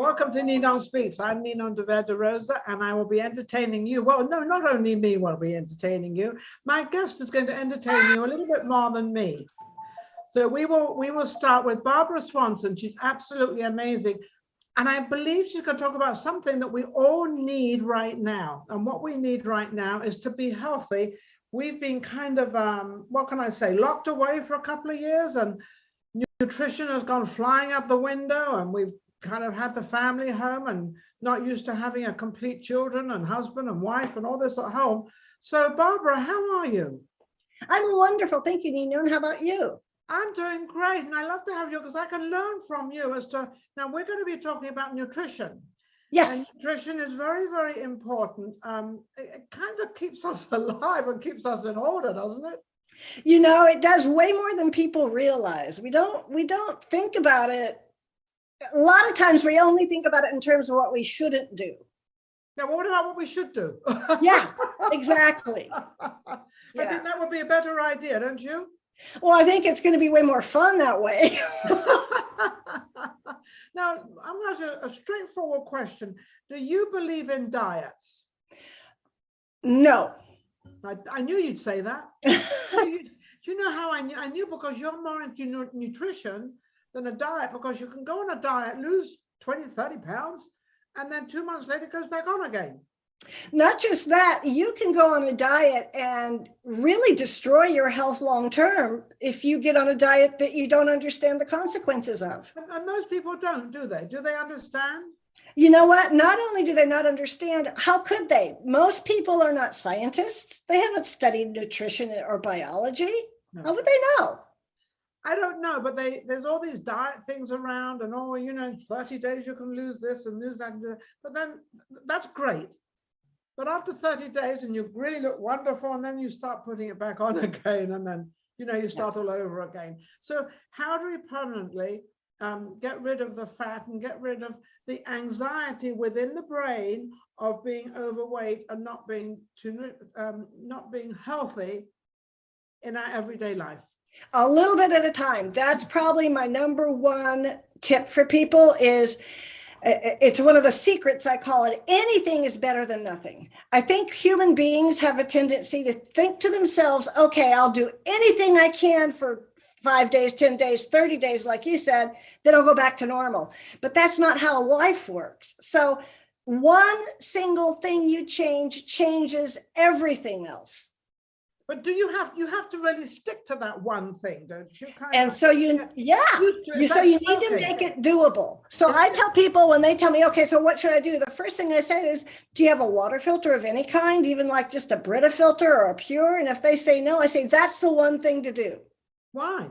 Welcome to NinonSpeaks. I'm Ninon de Rosa, and I will be entertaining you. Well, no, not only me will be entertaining you. My guest is going to entertain you a little bit more than me. So we will start with Barbara Swanson. She's absolutely amazing. And I believe she's going to talk about something that we all need right now. And what we need right now is to be healthy. We've been kind of, what can I say, locked away for a couple of years, and nutrition has gone flying out the window, and we've kind of had the family home and not used to having a complete children and husband and wife and all this at home. So Barbara, how are you? I'm wonderful. Thank you, Ninon. How about you? I'm doing great, and I love to have you because I can learn from you as to, now we're going to be talking about nutrition. Yes. And nutrition is very, very important. It kind of keeps us alive and keeps us in order, doesn't it? You know, it does way more than people realize. We don't think about it. A lot of times we only think about it in terms of what we shouldn't do. Now, what about what we should do? Yeah, exactly. I think that would be a better idea, don't you? Well, I think it's going to be way more fun that way. Now, I'm going to ask you a straightforward question. Do you believe in diets? No. I knew you'd say that. Do you know how I knew? I knew because you're more into nutrition than a diet, because you can go on a diet, lose 20, 30 pounds, and then 2 months later it goes back on again. Not just that, you can go on a diet and really destroy your health long term if you get on a diet that you don't understand the consequences of. And most people don't, do they? Do they understand? You know what? Not only do they not understand, how could they? Most people are not scientists. They haven't studied nutrition or biology. No. How would they know? I don't know, but there's all these diet things around, and in 30 days you can lose this and lose that. But then that's great. But after 30 days and you really look wonderful, and then you start putting it back on again, and then, you start all over again. So how do we permanently get rid of the fat and get rid of the anxiety within the brain of being overweight and not being healthy in our everyday life? A little bit at a time. That's probably my number one tip for people. Is it's one of the secrets, I call it. Anything is better than nothing. I think human beings have a tendency to think to themselves, okay, I'll do anything I can for 5 days, 10 days, 30 days, like you said, then I'll go back to normal. But that's not how life works. So one single thing you change changes everything else. But you have to really stick to that one thing, don't you? So you need to make it doable. So I tell people when they tell me, okay, so what should I do? The first thing I say is, do you have a water filter of any kind, even like just a Brita filter or a Pure? And if they say no, I say, that's the one thing to do. Why?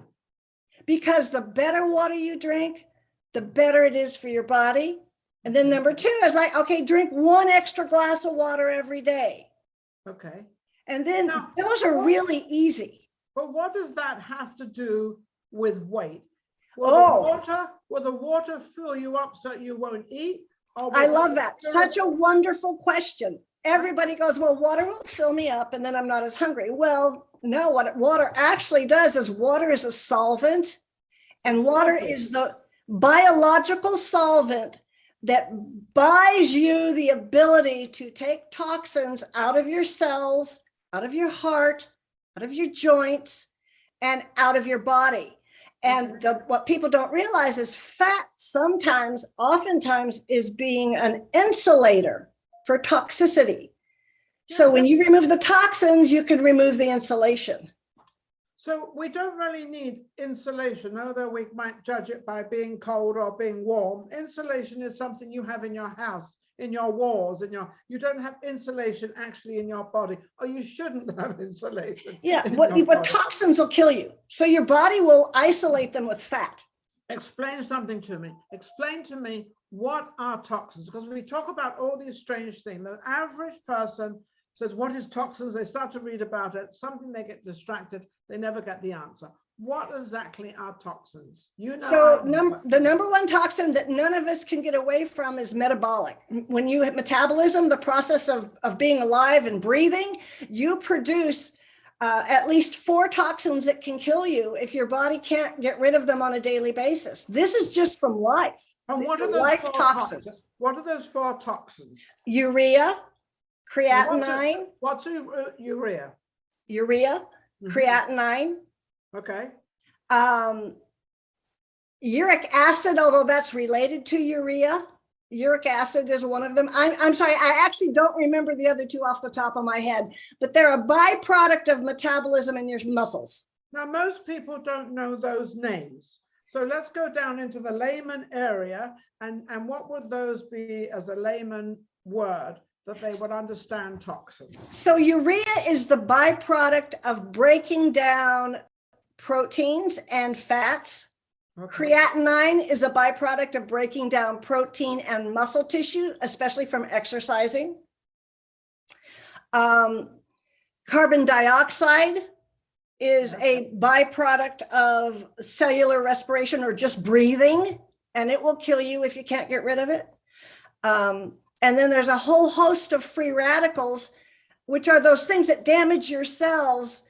Because the better water you drink, the better it is for your body. And then number two is drink 1 extra glass of water every day. Okay. And then those are really easy. But what does that have to do with weight? Will the water fill you up so you won't eat? I love that. Such a wonderful question. Everybody goes, well, water won't fill me up and then I'm not as hungry. Well, no, what water actually does is water is a solvent, and water is the biological solvent that buys you the ability to take toxins out of your cells, out of your heart, out of your joints, and out of your body. And what people don't realize is fat oftentimes is being an insulator for toxicity. So when you remove the toxins, you can remove the insulation. So we don't really need insulation, although we might judge it by being cold or being warm. Insulation is something you have in your house, in your walls, you don't have insulation actually in your body, or you shouldn't have insulation. Yeah, what toxins will kill you. So your body will isolate them with fat. Explain something to me. Explain to me, what are toxins? Because we talk about all these strange things. The average person says, what is toxins? They start to read about it, something, they get distracted, they never get the answer. What exactly are toxins? So the number one toxin that none of us can get away from is metabolic. When you hit metabolism, the process of being alive and breathing, you produce at least 4 toxins that can kill you if your body can't get rid of them on a daily basis. This is just from life. And what are those life four toxins. toxins? What are those four toxins? Urea, And creatinine, what's urea? urea, creatinine, Okay. uric acid, although that's related to urea. Uric acid is one of them. I'm sorry, I actually don't remember the other two off the top of my head, but they're a byproduct of metabolism in your muscles. Now, most people don't know those names. So let's go down into the layman area, and what would those be as a layman word that they would understand toxins? So urea is the byproduct of breaking down proteins and fats. Okay. Creatinine is a byproduct of breaking down protein and muscle tissue, especially from exercising. Carbon dioxide is a byproduct of cellular respiration or just breathing, and it will kill you if you can't get rid of it. And then there's a whole host of free radicals, which are those things that damage your cells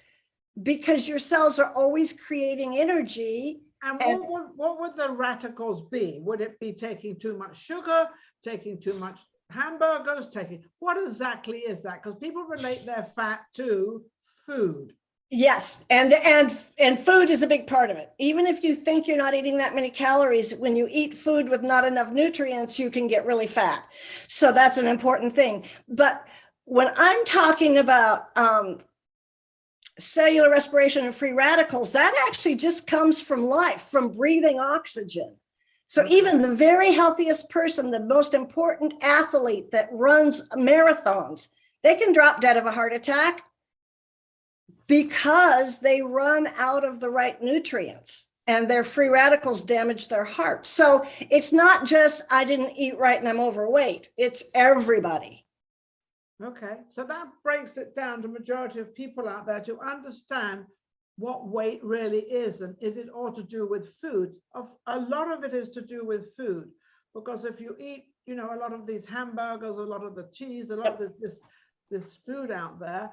because your cells are always creating energy. And what would the radicals be? Would it be taking too much sugar, taking too much hamburgers, what exactly is that? Because people relate their fat to food. Yes, and food is a big part of it. Even if you think you're not eating that many calories, when you eat food with not enough nutrients, you can get really fat. So that's an important thing. But when I'm talking about cellular respiration and free radicals, that actually just comes from life, from breathing oxygen. So even the very healthiest person, the most important athlete that runs marathons, they can drop dead of a heart attack because they run out of the right nutrients and their free radicals damage their heart. So it's not just, I didn't eat right and I'm overweight. It's everybody. Okay, so that breaks it down to majority of people out there to understand what weight really is, and is it all to do with food? A lot of it is to do with food, because if you eat, a lot of these hamburgers, a lot of the cheese, a lot of this food out there,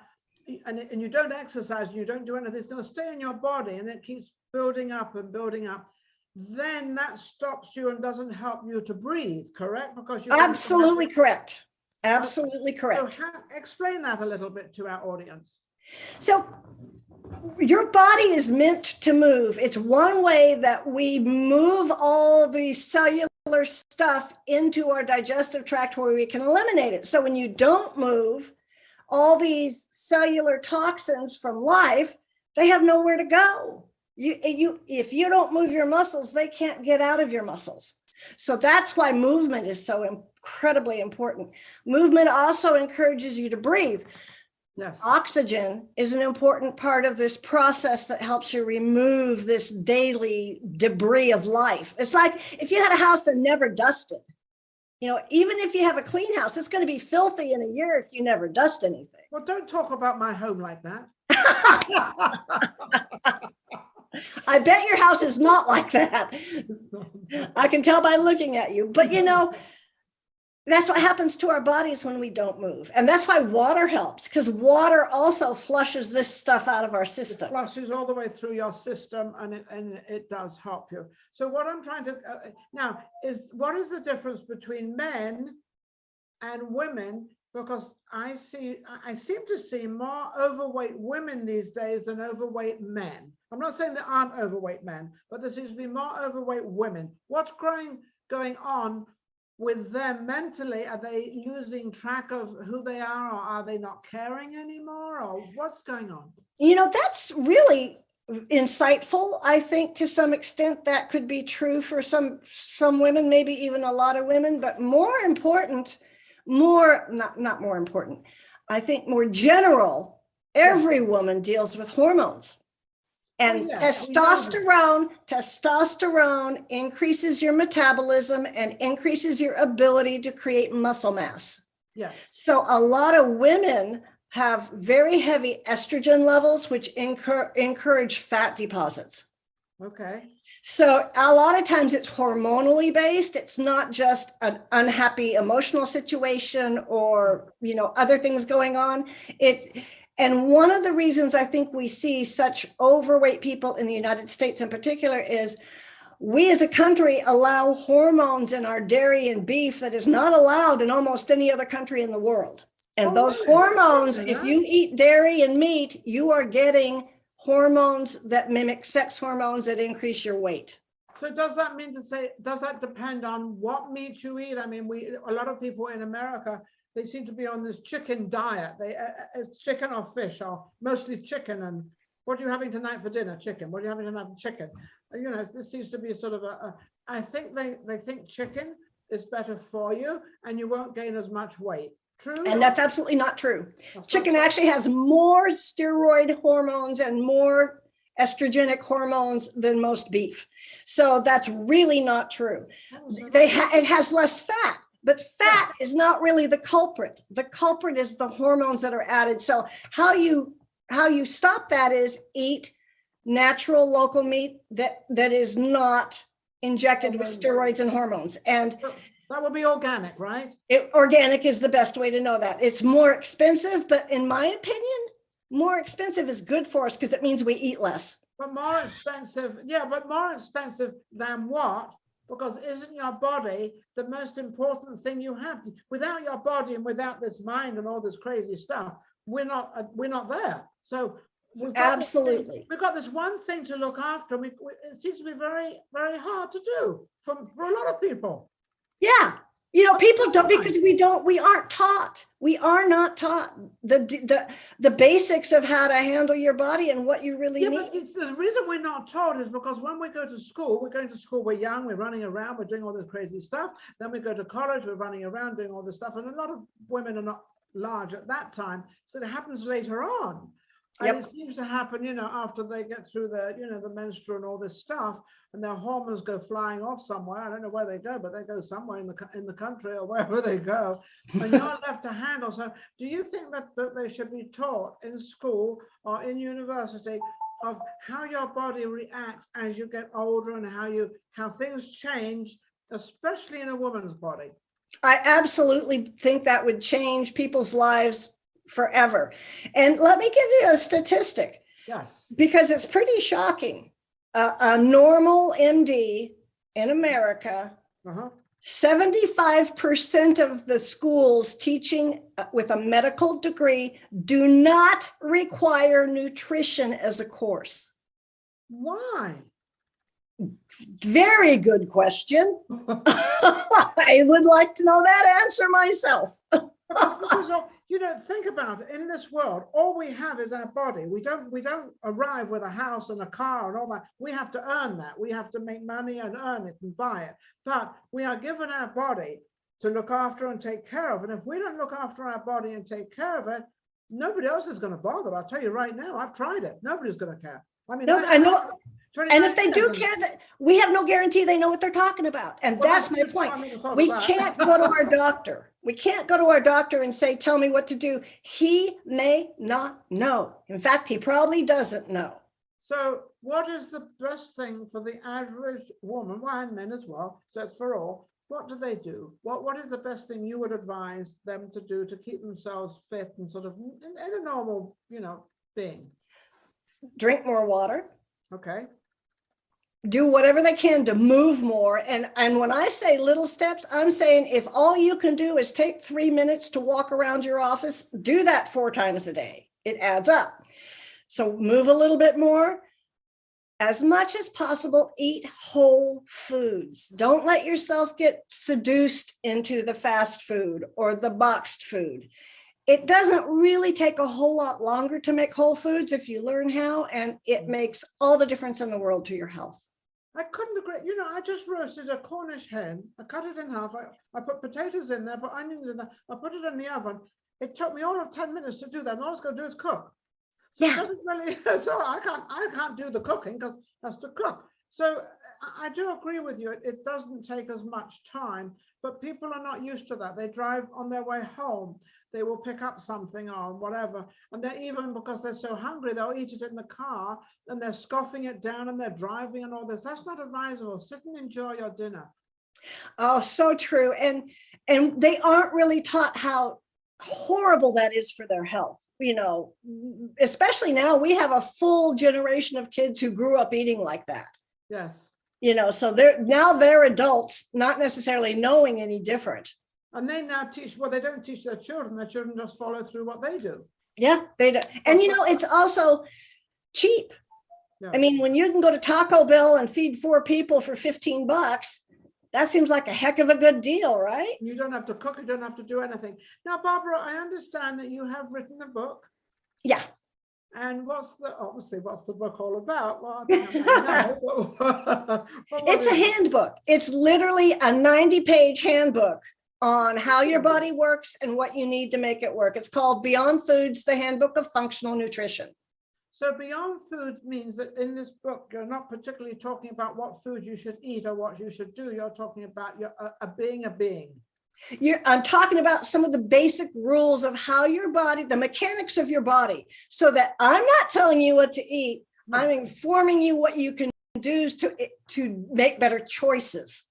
and you don't exercise, and you don't do anything, it's going to stay in your body, and it keeps building up and building up. Then that stops you and doesn't help you to breathe, correct? Because you're absolutely correct. Absolutely correct. So explain that a little bit to our audience. So your body is meant to move. It's one way that we move all the cellular stuff into our digestive tract where we can eliminate it. So when you don't move, all these cellular toxins from life, they have nowhere to go. If you don't move your muscles, they can't get out of your muscles. So that's why movement is so incredibly important. Movement also encourages you to breathe. Yes. Oxygen is an important part of this process that helps you remove this daily debris of life. It's like if you had a house that never dusted, even if you have a clean house, it's going to be filthy in a year if you never dust anything. Well, don't talk about my home like that. I bet your house is not like that. I can tell by looking at you. But that's what happens to our bodies when we don't move. And that's why water helps, because water also flushes this stuff out of our system. It flushes all the way through your system, and it does help you. So what I'm trying to now is, what is the difference between men and women? Because I seem to see more overweight women these days than overweight men. I'm not saying there aren't overweight men, but there seems to be more overweight women. What's going on with them mentally? Are they losing track of who they are, or are they not caring anymore, or what's going on? That's really insightful. I think to some extent that could be true for some women, maybe even a lot of women, but not more important. I think more general, every woman deals with hormones. And testosterone increases your metabolism and increases your ability to create muscle mass. Yes. So a lot of women have very heavy estrogen levels, which encourage fat deposits. Okay. So a lot of times it's hormonally based. It's not just an unhappy emotional situation or, other things going on. And one of the reasons I think we see such overweight people in the United States in particular is we as a country allow hormones in our dairy and beef that is not allowed in almost any other country in the world. And those hormones, if you eat dairy and meat, you are getting hormones that mimic sex hormones that increase your weight. So does that mean to say, does that depend on what meat you eat? I mean, a lot of people in America, they seem to be on this chicken diet. It's chicken or fish, or mostly chicken. And what are you having tonight for dinner? Chicken. What are you having tonight for chicken? You know, this seems to be sort of I think they think chicken is better for you and you won't gain as much weight. True? And that's absolutely not true. Chicken actually has more steroid hormones and more estrogenic hormones than most beef. So that's really not true. It has less fat, but fat is not really the culprit. The culprit is the hormones that are added. So how you stop that is eat natural local meat that is not injected with steroids and hormones. And that would be organic, right? Organic is the best way to know that. It's more expensive, but in my opinion, more expensive is good for us because it means we eat less. But more expensive, yeah, but more expensive than what? Because isn't your body the most important thing you have? Without your body and without this mind and all this crazy stuff, we're not there. So we've got we've got this one thing to look after. And it seems to be very, very hard to do for a lot of people. Yeah. You know, people don't, because we aren't taught. We are not taught the basics of how to handle your body and what you really need. But the reason we're not taught is because when we go to school, we're young, we're running around, we're doing all this crazy stuff. Then we go to college, we're running around doing all this stuff. And a lot of women are not large at that time. So it happens later on. And it seems to happen, you know, after they get through the, you know, the menstrual and all this stuff, and their hormones go flying off somewhere. I don't know where they go, but they go somewhere in the country or wherever they go, and you're left to handle. So do you think that they should be taught in school or in university of how your body reacts as you get older and how things change, especially in a woman's body? I absolutely think that would change people's lives forever. And let me give you a statistic. Yes. Because it's pretty shocking. A normal MD in America, 75% of the schools teaching with a medical degree do not require nutrition as a course. Why? Very good question. I would like to know that answer myself. Because you don't think about it. In this world, all we have is our body. We don't arrive with a house and a car and all that. We have to earn that. We have to make money and earn it and buy it. But we are given our body to look after and take care of. And if we don't look after our body and take care of it, nobody else is going to bother. I'll tell you right now, I've tried it. Nobody's going to care. I mean, no, I know. And if they do care, that we have no guarantee they know what they're talking about. And that's my point. We can't go to our doctor. We can't go to our doctor and say, tell me what to do. He may not know. In fact, he probably doesn't know. So what is the best thing for the average woman, well, and men as well, so it's for all, what do they do? What is the best thing you would advise them to do to keep themselves fit and sort of in a normal, you know, being? Drink more water. Okay. Do whatever they can to move more. And when I say little steps, I'm saying if all you can do is take 3 minutes to walk around your office, do that 4 times a day. It adds up. So move a little bit more. As much as possible, eat whole foods. Don't let yourself get seduced into the fast food or the boxed food. It doesn't really take a whole lot longer to make whole foods if you learn how, and it makes all the difference in the world to your health. I couldn't agree. You know, I just roasted a Cornish hen. I cut it in half. I put potatoes in there, put onions in there. I put it in the oven. It took me all of 10 minutes to do that. And all it's going to do is cook. So it doesn't really, so I can't do the cooking because it has to cook. So I do agree with you. It doesn't take as much time, but people are not used to that. They drive on their way home. They will pick up something or whatever. And they're even, because they're so hungry, they'll eat it in the car and they're scoffing it down and they're driving and all this. That's not advisable. Sit and enjoy your dinner. Oh, so true. And they aren't really taught how horrible that is for their health. You know, especially now we have a full generation of kids who grew up eating like that. Yes. So they're adults, not necessarily knowing any different. And they now teach, well, they don't teach their children just follow through what they do. Yeah, they do. And it's also cheap. Yeah. I mean, when you can go to Taco Bell and feed 4 people for $15, that seems like a heck of a good deal, right? You don't have to cook, you don't have to do anything. Now, Barbara, I understand that you have written a book. Yeah. And what's the book all about? Well, I know, it's a handbook. It's literally a 90-page handbook on how your body works and what you need to make it work. It's called Beyond Foods, the Handbook of Functional Nutrition. So Beyond Food means that in this book, you're not particularly talking about what food you should eat or what you should do. You're talking about being a being. I'm talking about some of the basic rules of how your body, the mechanics of your body, so that I'm not telling you what to eat. I'm informing you what you can do to make better choices.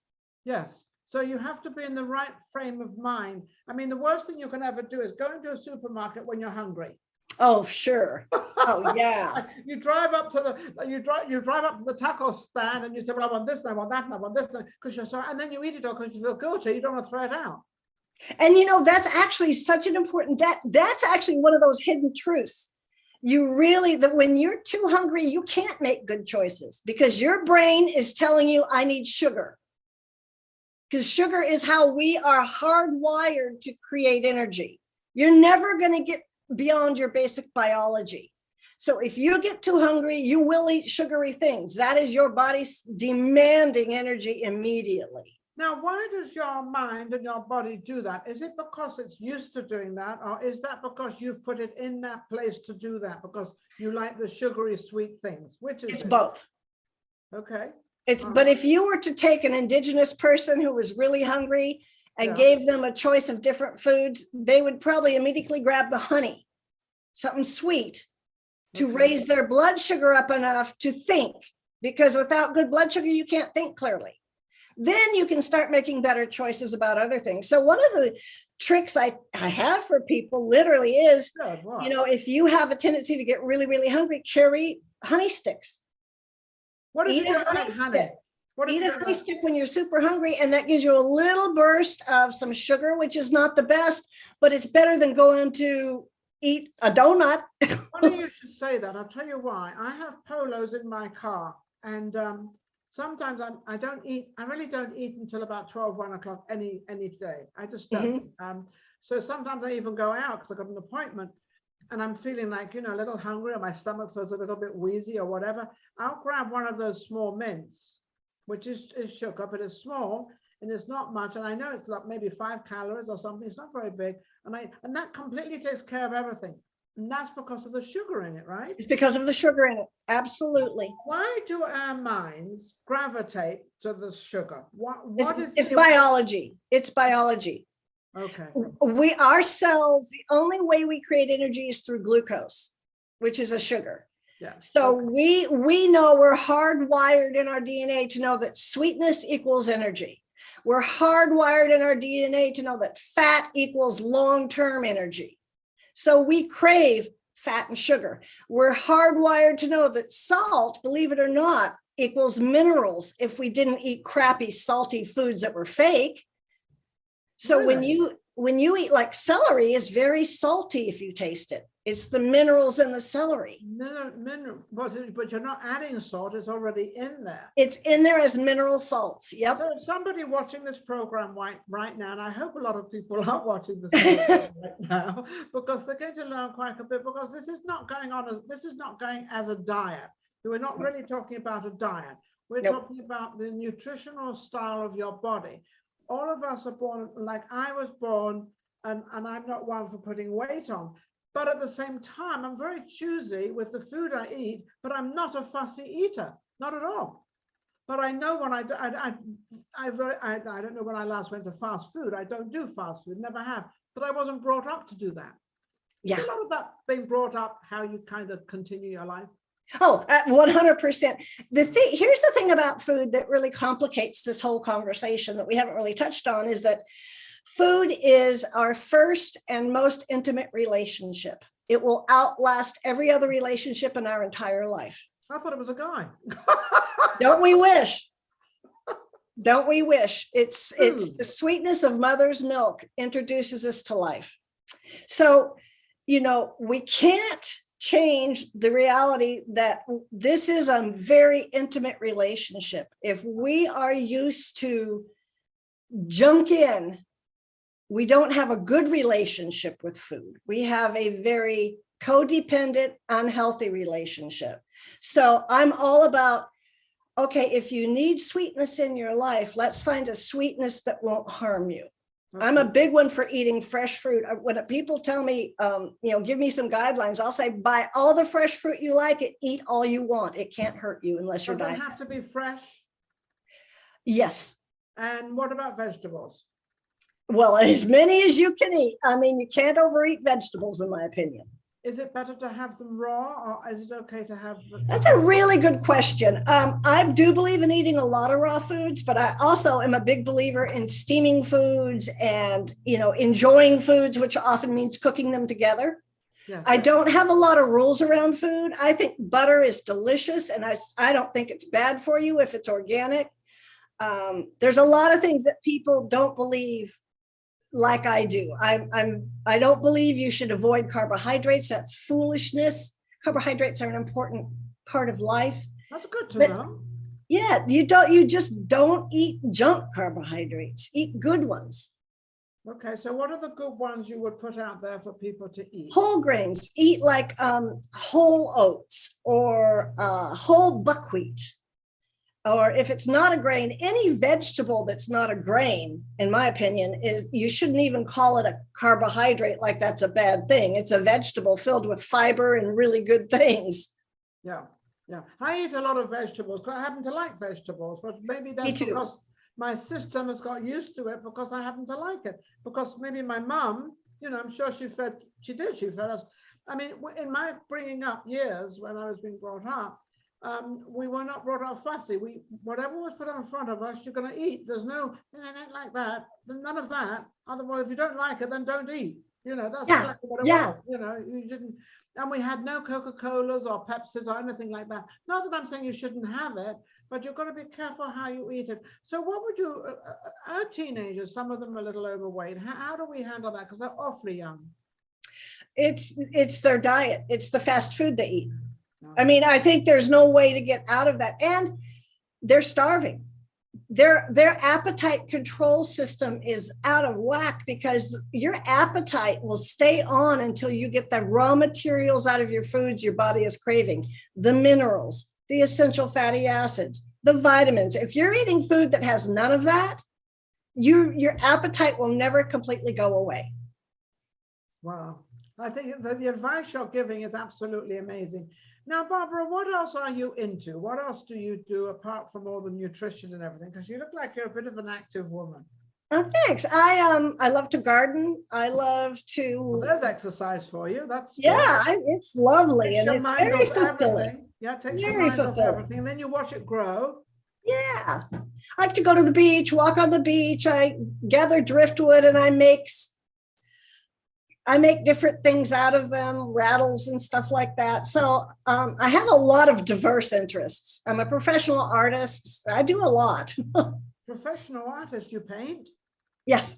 Yes. So you have to be in the right frame of mind. I mean, the worst thing you can ever do is go into a supermarket when you're hungry. Oh, sure. Oh, yeah. You drive up to the taco stand and you say, well, I want this, and I want that, and I want this, because you're so, and then you eat it all because you feel guilty. You don't want to throw it out. And that's actually such an important, that's actually one of those hidden truths. That when you're too hungry, you can't make good choices because your brain is telling you, I need sugar. Because sugar is how we are hardwired to create energy. You're never going to get beyond your basic biology. So if you get too hungry, you will eat sugary things. That is your body demanding energy immediately. Now, why does your mind and your body do that? Is it because it's used to doing that? Or is that because you've put it in that place to do that? Because you like the sugary sweet things? Which is it's both. Okay. But if you were to take an indigenous person who was really hungry and gave them a choice of different foods, they would probably immediately grab the honey, something sweet, to raise their blood sugar up enough to think, because without good blood sugar, you can't think clearly. Then you can start making better choices about other things. So one of the tricks I have for people literally is, if you have a tendency to get really, really hungry, carry honey sticks. What is Eat a honey stick. Eat a honey stick when you're super hungry, and that gives you a little burst of some sugar, which is not the best, but it's better than going to eat a donut. Funny you should say that. I'll tell you why. I have polos in my car, and sometimes I really don't eat until about 12, 1 o'clock any day. I just don't. So sometimes I even go out because I've got an appointment and I'm feeling like, a little hungry, or my stomach feels a little bit wheezy or whatever. I'll grab one of those small mints, which is sugar, but it's small and it's not much. And I know it's like maybe 5 calories or something. It's not very big. And that completely takes care of everything. And that's because of the sugar in it, right? It's because of the sugar in it. Absolutely. Why do our minds gravitate to the sugar? It's biology. It's biology. Okay. Our cells, the only way we create energy is through glucose, which is a sugar. Yes. So we know we're hardwired in our DNA to know that sweetness equals energy. We're hardwired in our DNA to know that fat equals long-term energy. So we crave fat and sugar. We're hardwired to know that salt, believe it or not, equals minerals if we didn't eat crappy, salty foods that were fake. So when you eat, like, celery is very salty if you taste it. It's the minerals in the celery. But you're not adding salt, it's already in there. It's in there as mineral salts. Yep. So somebody watching this program right now, and I hope a lot of people are watching this program right now, because they're going to learn quite a bit, because this is not going as a diet. We're not really talking about a diet. We're talking about the nutritional style of your body. All of us are born, like I was born, and I'm not one for putting weight on. But at the same time, I'm very choosy with the food I eat, but I'm not a fussy eater, not at all. But I know when I don't know when I last went to fast food. I don't do fast food, never have. But I wasn't brought up to do that. Yeah. Is a lot of that being brought up how you kind of continue your life? Oh, 100%. Here's the thing about food that really complicates this whole conversation that we haven't really touched on, is that food is our first and most intimate relationship. It will outlast every other relationship in our entire life. I thought it was a guy. Don't we wish? Don't we wish? It's the sweetness of mother's milk introduces us to life. So, we can't change the reality that this is a very intimate relationship. If we are used to junk in, we don't have a good relationship with food. We have a very codependent, unhealthy relationship. So I'm all about, okay, if you need sweetness in your life, let's find a sweetness that won't harm you. Okay. I'm a big one for eating fresh fruit. When people tell me, give me some guidelines, I'll say, buy all the fresh fruit you like and eat all you want. It can't hurt you unless you're dying. Does it have to be fresh? Yes. And what about vegetables? Well, as many as you can eat. I mean, you can't overeat vegetables, in my opinion. Is it better to have them raw, or is it okay to have them? That's a really good question. I do believe in eating a lot of raw foods, but I also am a big believer in steaming foods and, enjoying foods, which often means cooking them together. Yes. I don't have a lot of rules around food. I think butter is delicious, and I don't think it's bad for you if it's organic. There's a lot of things that people don't believe like I do. I don't believe you should avoid carbohydrates. That's foolishness. Carbohydrates are an important part of life. That's good to know. Yeah, you just don't eat junk carbohydrates. Eat good ones. Okay, so what are the good ones you would put out there for people to eat? Whole grains. Eat like whole oats or whole buckwheat. Or if it's not a grain, any vegetable that's not a grain, in my opinion, you shouldn't even call it a carbohydrate like that's a bad thing. It's a vegetable filled with fiber and really good things. Yeah. I eat a lot of vegetables because I happen to like vegetables, but maybe that's because my system has got used to it because I happen to like it. Because maybe my mom, I'm sure she fed us. I mean, in my bringing up years when I was being brought up, we were not brought up fussy. Whatever was put in front of us, you're going to eat. There's no, I don't like that. None of that. Otherwise, if you don't like it, then don't eat. That's exactly what it was. You didn't. And we had no Coca-Colas or Pepsis or anything like that. Not that I'm saying you shouldn't have it, but you've got to be careful how you eat it. So what would you, our teenagers, some of them are a little overweight. How do we handle that? Because they're awfully young. It's their diet. It's the fast food they eat. I mean, I think there's no way to get out of that. And they're starving. Their appetite control system is out of whack because your appetite will stay on until you get the raw materials out of your foods your body is craving, the minerals, the essential fatty acids, the vitamins. If you're eating food that has none of that, your appetite will never completely go away. Wow. I think the advice you're giving is absolutely amazing. Now, Barbara, what else are you into? What else do you do apart from all the nutrition and everything? Because you look like you're a bit of an active woman. Oh, thanks. I love to garden. I love to. Well, there's exercise for you. That's it's lovely and it's very fulfilling. Yeah, it takes your mind off everything. And then you watch it grow. Yeah, I like to go to the beach, walk on the beach. I gather driftwood and I make different things out of them, rattles and stuff like that. So I have a lot of diverse interests. I'm a professional artist. I do a lot. Professional artist, you paint? Yes.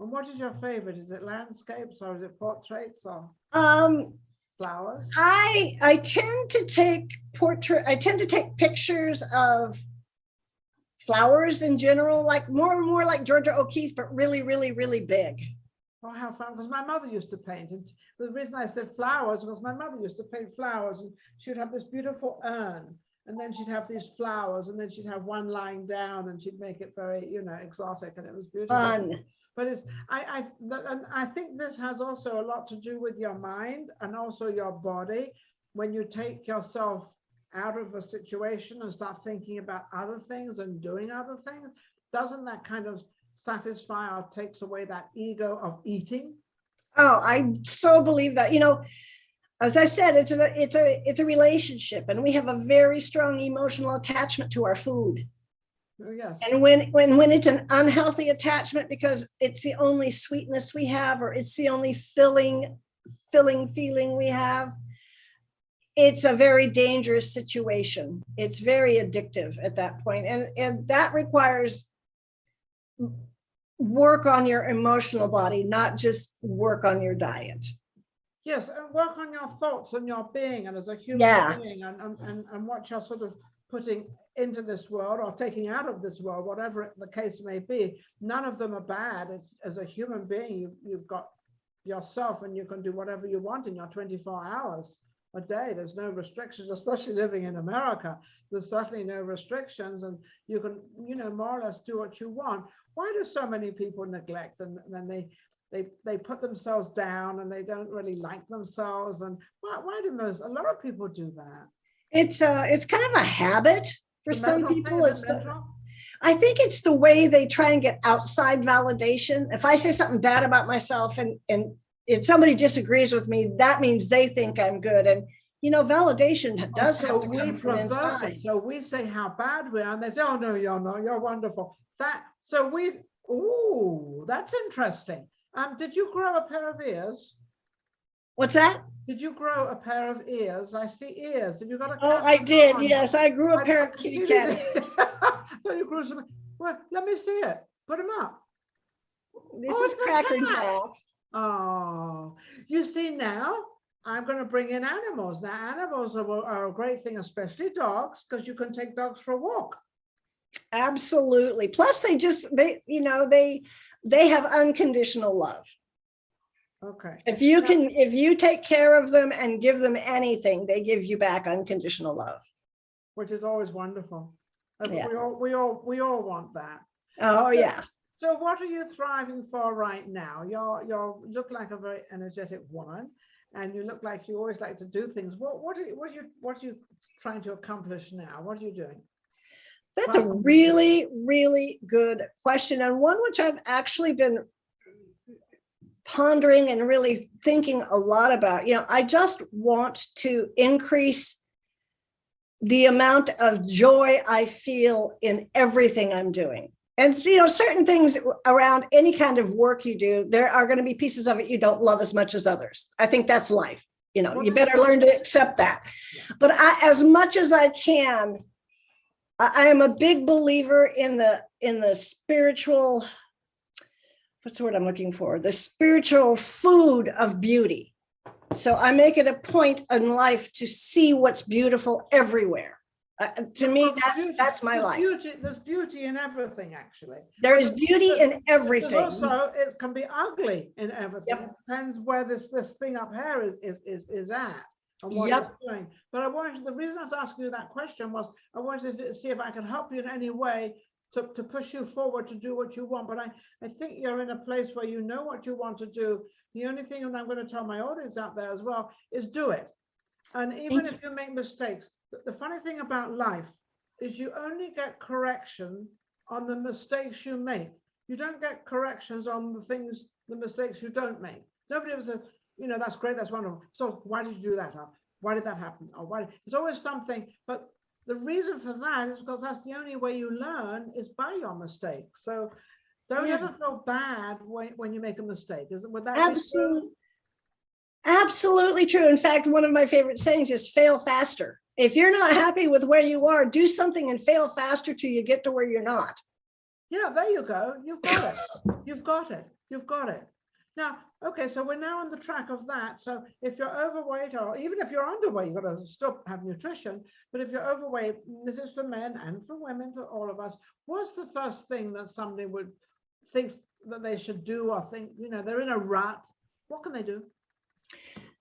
And what is your favorite? Is it landscapes or is it portraits or flowers? I tend to take pictures of flowers in general, like more like Georgia O'Keeffe, but really, really, really big. Oh, how fun, because my mother used to paint. And the reason I said flowers was my mother used to paint flowers and she would have this beautiful urn and then she'd have these flowers and then she'd have one lying down and she'd make it very, exotic and it was beautiful. Fun. But I think this has also a lot to do with your mind and also your body. When you take yourself out of a situation and start thinking about other things and doing other things, doesn't that kind of satisfy or takes away that ego of eating? Oh, I so believe that. As I said, it's a relationship, and we have a very strong emotional attachment to our food. Oh, yes. And when it's an unhealthy attachment because it's the only sweetness we have, or it's the only filling feeling we have, it's a very dangerous situation. It's very addictive at that point. And that requires work on your emotional body, not just work on your diet. Yes, and work on your thoughts and your being, and as a human being, and what you're sort of putting into this world or taking out of this world, whatever the case may be. None of them are bad. As a human being, you've got yourself, and you can do whatever you want in your 24 hours a day. There's no restrictions, especially living in America. There's certainly no restrictions, and you can, more or less do what you want. Why do so many people neglect, and then they put themselves down, and they don't really like themselves? And why do a lot of people do that? It's kind of a habit for some people. I think it's the way they try and get outside validation. If I say something bad about myself and if somebody disagrees with me, that means they think I'm good. And validation does have to come from inside. So we say how bad we are, and they say, "Oh no, you're not. You're wonderful." That's interesting. Did you grow a pair of ears? What's that? Did you grow a pair of ears? I see ears. Have you got a? Oh, I did. Yes, I grew a pair of kitty cat ears. I thought you grew some. Well, let me see it. Put them up. This is Cracker Jack. Oh, you see, now I'm going to bring in animals. Now, animals are a great thing, especially dogs, because you can take dogs for a walk. Absolutely. Plus, they have unconditional love. Okay. If you take care of them and give them anything, they give you back unconditional love, which is always wonderful. Yeah. We all want that. Oh, yeah. So what are you thriving for right now? You look like a very energetic woman, and you look like you always like to do things. What are you trying to accomplish now? What are you doing? That's a really, really good question, and one which I've actually been pondering and really thinking a lot about. I just want to increase the amount of joy I feel in everything I'm doing. And certain things around any kind of work you do, there are going to be pieces of it you don't love as much as others. I think that's life. You better learn to accept that. But as much as I can, I am a big believer in the spiritual, what's the word I'm looking for? The spiritual food of beauty. So I make it a point in life to see what's beautiful everywhere. To me, that's my life. There's beauty in everything, actually. There is beauty in everything. Also, it can be ugly in everything. Yep. It depends where this thing up here is at and what it's doing. But the reason I was asking you that question was I wanted to see if I could help you in any way to push you forward to do what you want. But I think you're in a place where you know what you want to do. The only thing, and I'm going to tell my audience out there as well, is do it. And even if you make mistakes, the funny thing about life is you only get correction on the mistakes you make. You don't get corrections on the mistakes you don't make. Nobody ever says, that's great, that's wonderful. So why did you do that? Why did that happen? Or it's always something. But the reason for that is because that's the only way you learn is by your mistakes. So don't ever feel bad when you make a mistake. Would that absolutely be true? Absolutely true. In fact, one of my favorite sayings is fail faster. If you're not happy with where you are, do something and fail faster till you get to where you're not. Yeah, there you go. You've got it. You've got it. You've got it. Now, okay, so we're now on the track of that. So if you're overweight, or even if you're underweight, you've got to still have nutrition. But if you're overweight, this is for men and for women, for all of us. What's the first thing that somebody would think that they should do, or think, they're in a rut? What can they do?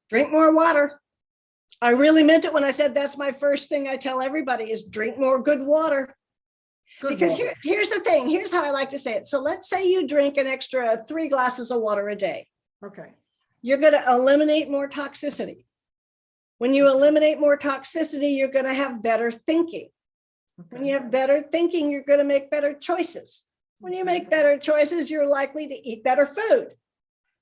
Drink more water. I really meant it when I said that's my first thing I tell everybody is drink more good water. Because here's the thing. Here's how I like to say it. So let's say you drink an extra 3 glasses of water a day. Okay. You're going to eliminate more toxicity. When you eliminate more toxicity, you're going to have better thinking. Okay. When you have better thinking, you're going to make better choices. When you make better choices, you're likely to eat better food.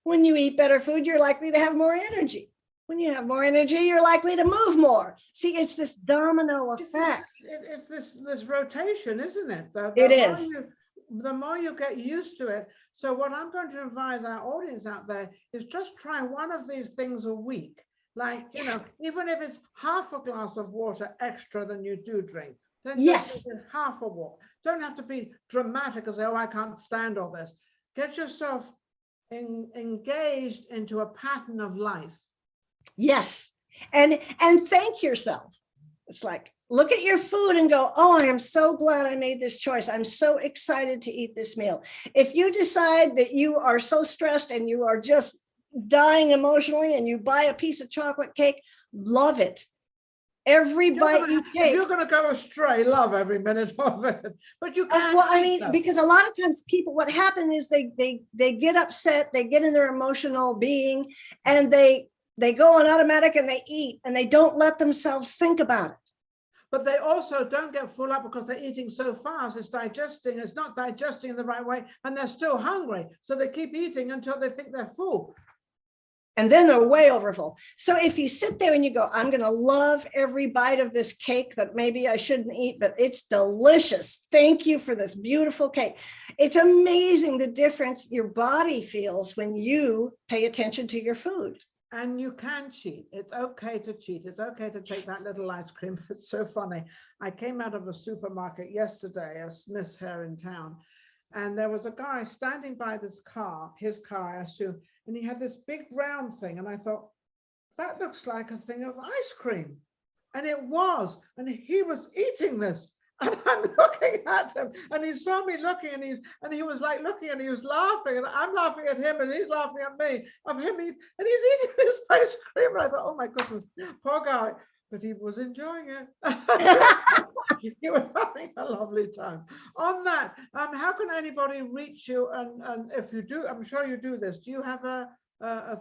When you eat better food, you're likely to have more energy. When you have more energy, you're likely to move more. See, it's this domino effect. It's this rotation, isn't it? It is. The more you get used to it. So what I'm going to advise our audience out there is just try one of these things a week. Like, you know, even if it's half a glass of water extra than you do drink, then Yes. just drink half a walk. Don't have to be dramatic and say, oh, I can't stand all this. Get yourself engaged into a pattern of life. Yes. And thank yourself. It's like, look at your food and go, oh, I am so glad I made this choice. I'm so excited to eat this meal. If you decide that you are so stressed and you are just dying emotionally and you buy a piece of chocolate cake, love it. Every bite you take. You're going to go astray, love every minute of it. But you can't. Well, I mean, because a lot of times people, what happens is they get upset, they get in their emotional being, and they go on automatic and they eat, and they don't let themselves think about it. But they also don't get full up because they're eating so fast. It's not digesting in the right way, and they're still hungry. So they keep eating until they think they're full. And then they're way overfull. So if you sit there and you go, I'm going to love every bite of this cake that maybe I shouldn't eat, but it's delicious. Thank you for this beautiful cake. It's amazing the difference your body feels when you pay attention to your food. And you can cheat. It's okay to cheat. It's okay to take that little ice cream. It's so funny. I came out of a supermarket yesterday, a Smith's here in town, and there was a guy standing by this car, his car, I assume, and he had this big round thing. And I thought, that looks like a thing of ice cream. And it was, and he was eating this. And I'm looking at him, and he saw me looking, and he was like looking, and he was laughing, and I'm laughing at him, and he's laughing at me, and he's eating this ice cream. And I thought, oh my goodness, poor guy, but he was enjoying it. He was having a lovely time. On that, how can anybody reach you? And if you do, I'm sure you do this. Do you have a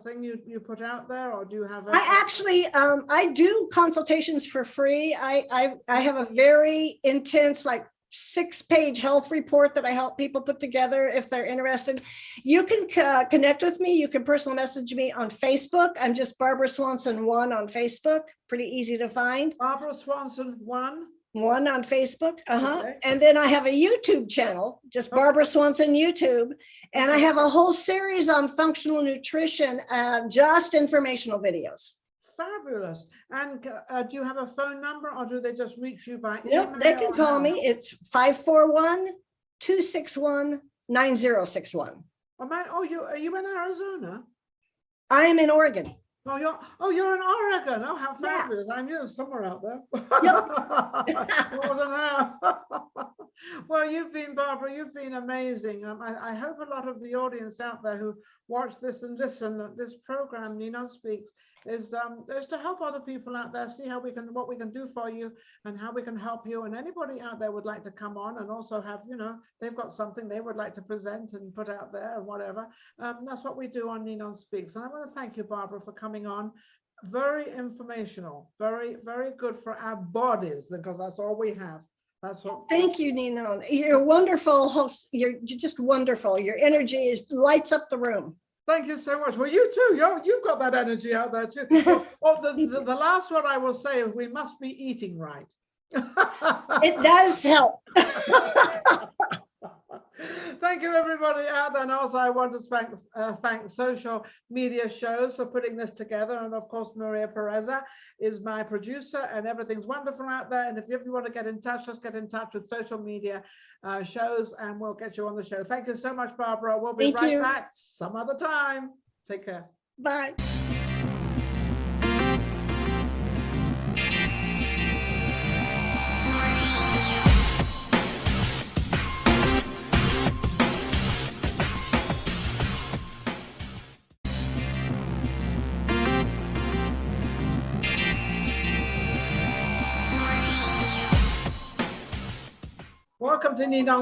thing you put out there, or do you have? I do consultations for free. I have a very intense, like 6-page health report that I help people put together if they're interested. You can connect with me. You can personal message me on Facebook. I'm just Barbara Swanson 1 on Facebook. Pretty easy to find. Barbara Swanson 1 on Facebook. Okay. And then I have a YouTube channel, just Barbara Swanson YouTube. And I have a whole series on functional nutrition, just informational videos. Fabulous. And do you have a phone number, or do they just reach you by email? Nope, they can call me. It's 541-261-9061. Are you in Arizona? I am in Oregon. You're in Oregon. Oh, how fabulous. Yeah. I knew somewhere out there. Well, Barbara, you've been amazing. I hope a lot of the audience out there who watch this and listen, that this program, NinonSpeaks, is to help other people out there see what we can do for you and how we can help you. And anybody out there would like to come on and also have, they've got something they would like to present and put out there and whatever. That's what we do on NinonSpeaks. And I want to thank you, Barbara, for coming on. Very informational, very, very good for our bodies, because that's all we have. Thank you, Ninon. You're a wonderful host. You're just wonderful. Your energy lights up the room. Thank you so much. Well, you too. You've got that energy out there too. The last one I will say is we must be eating right. It does help. Thank you, everybody out there. And also, I want to thank Social Media Shows for putting this together. And of course, Pureza is my producer, and everything's wonderful out there. And if you want to get in touch, just get in touch with Social Media Shows, and we'll get you on the show. Thank you so much, Barbara. We'll be right back some other time. Take care. Bye. Welcome to Ninon.